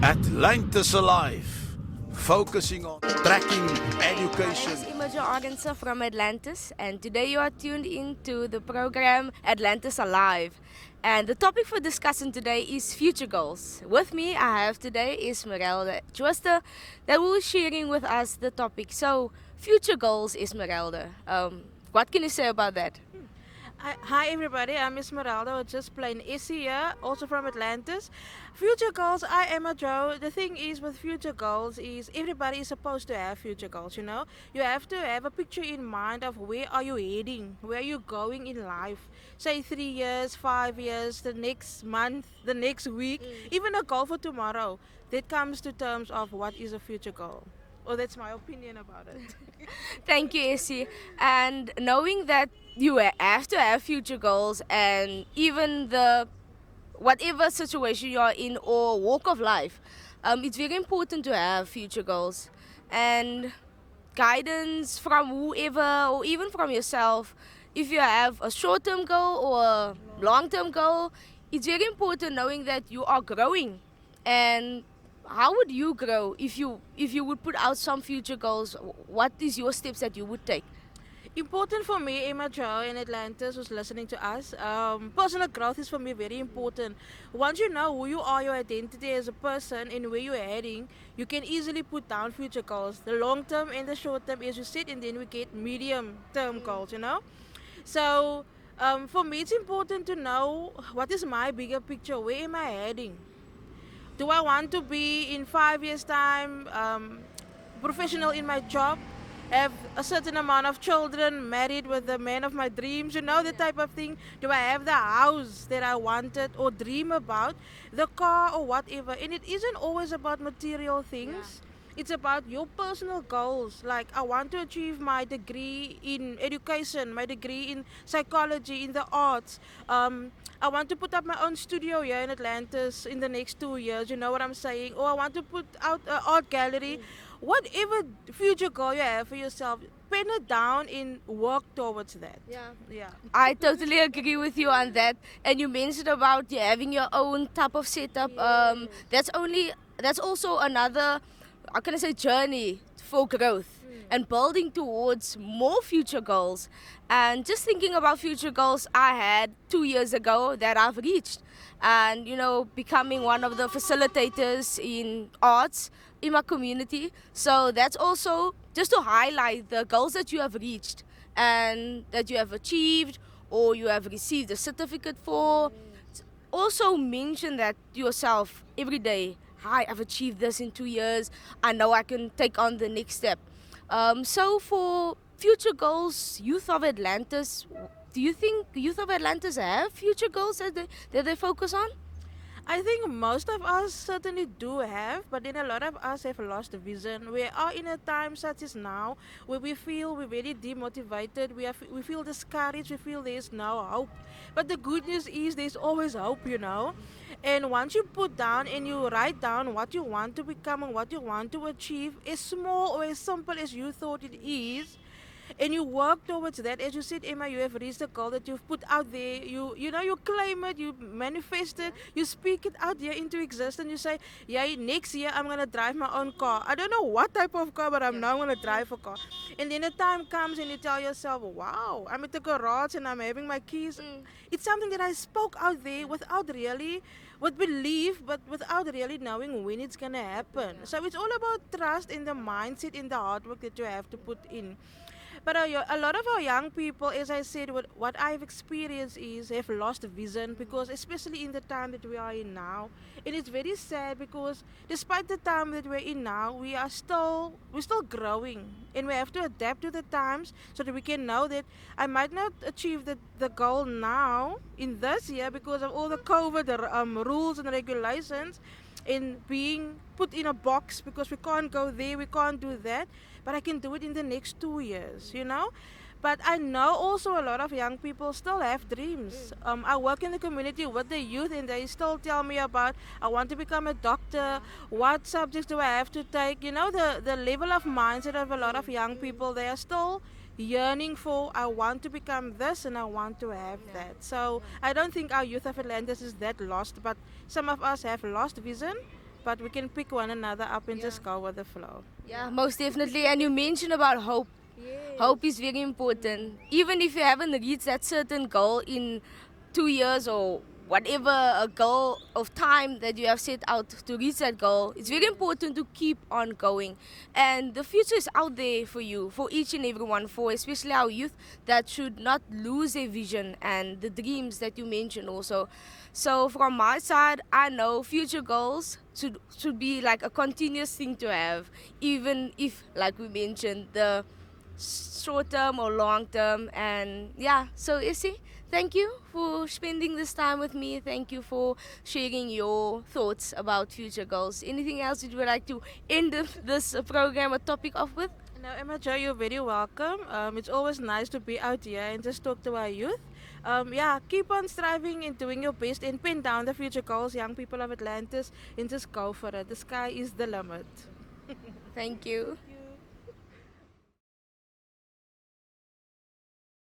Atlantis Alive, focusing on tracking education. My name is Imogen Argensa from Atlantis, and today you are tuned into the program Atlantis Alive. And the topic for discussion today is future goals. With me, I have today Esmeralda Joester that will be sharing with us the topic. So, future goals, Esmeralda. What can you say about that? Hi everybody, I'm Esmeralda, or just plain Essie here, also from Atlantis. Future goals, I am a Joe. The thing is with future goals is everybody is supposed to have future goals, you know. You have to have a picture in mind of where are you heading, where are you going in life. Say 3 years, 5 years, the next month, the next week, even a goal for tomorrow. That comes to terms of what is a future goal. Oh, that's my opinion about it. Thank you, Essie. And knowing that you have to have future goals, and even the whatever situation you are in or walk of life, it's very important to have future goals and guidance from whoever or even from yourself. If you have a short-term goal or a long-term goal, it's very important knowing that you are growing. And how would you grow if you would put out some future goals? What is your steps that you would take? Important for me, Emma Joe in Atlantis who's listening to us. Personal growth is for me very important. Once you know who you are, your identity as a person, and where you're heading, you can easily put down future goals. The long term and the short term, as you said, and then we get medium term goals, you know. So for me, it's important to know what is my bigger picture. Where am I heading? Do I want to be in 5 years' time professional in my job? Have a certain amount of children, married with the man of my dreams, you know, the type of thing. Do I have the house that I wanted or dream about, the car or whatever? And it isn't always about material things. It's about your personal goals. Like, I want to achieve my degree in education, my degree in psychology, in the arts. I want to put up my own studio here in Atlantis in the next 2 years, you know what I'm saying? Or I want to put out an art gallery. Whatever future goal you have for yourself, pen it down and work towards that. Yeah. I totally agree with you on that. And you mentioned about you having your own type of setup. That's also another, how can I say, journey for growth and building towards more future goals. And just thinking about future goals I had 2 years ago that I've reached. And, becoming one of the facilitators in arts in my community. So that's also just to highlight the goals that you have reached and that you have achieved or you have received a certificate for. Also mention that to yourself every day. Hi, I've achieved this in 2 years. I know I can take on the next step. So for future goals, Youth of Atlantis, do you think Youth of Atlantis have future goals that they focus on? I think most of us certainly do have, but then a lot of us have lost the vision. We are in a time such as now where we feel we're very demotivated, we feel discouraged, we feel there's no hope. But the good news is there's always hope, you know. And once you put down and you write down what you want to become and what you want to achieve, as small or as simple as you thought it is, and you work towards that, as you said, Emma, you have reached the goal that you've put out there. You claim it, you manifest it, you speak it out there into existence. You say, yeah, next year I'm gonna drive my own car. I don't know what type of car, but I'm now gonna drive a car. And then the time comes and you tell yourself, wow, I'm at the garage and I'm having my keys. It's something that I spoke out there without really with belief, but without really knowing when it's gonna happen. So it's all about trust in the mindset, in the hard work that you have to put in. But a lot of our young people, as I said, what I've experienced is have lost vision, because especially in the time that we are in now, and it's very sad because despite the time that we're in now, we're still growing, and we have to adapt to the times so that we can know that I might not achieve the goal now in this year because of all the COVID rules and regulations, in being put in a box because we can't go there, we can't do that, but I can do it in the next 2 years, you know. But I know also a lot of young people still have dreams. I work in the community with the youth, and they still tell me about, I want to become a doctor, what subjects do I have to take, you know, the level of mindset of a lot of young people, they are still yearning for, I want to become this and I want to have that. So I don't think our Youth of Atlantis is that lost, but some of us have lost vision, but we can pick one another up and just go with the flow. Yeah, most definitely. And you mentioned about hope. Hope is very important. Even if you haven't reached that certain goal in 2 years or whatever a goal of time that you have set out to reach that goal, it's very important to keep on going. And the future is out there for you, for each and everyone, for especially our youth that should not lose their vision and the dreams that you mentioned also. So from my side, I know future goals should be like a continuous thing to have, even if, like we mentioned, the short term or long term. And yeah, so Issy, thank you for spending this time with me. Thank you for sharing your thoughts about future goals. Anything else that you would like to end this program or topic off with? No, Emma Joy, you're very welcome. It's always nice to be out here and just talk to our youth. Yeah, keep on striving and doing your best and pin down the future goals, young people of Atlantis, and just go for it. The sky is the limit. Thank you.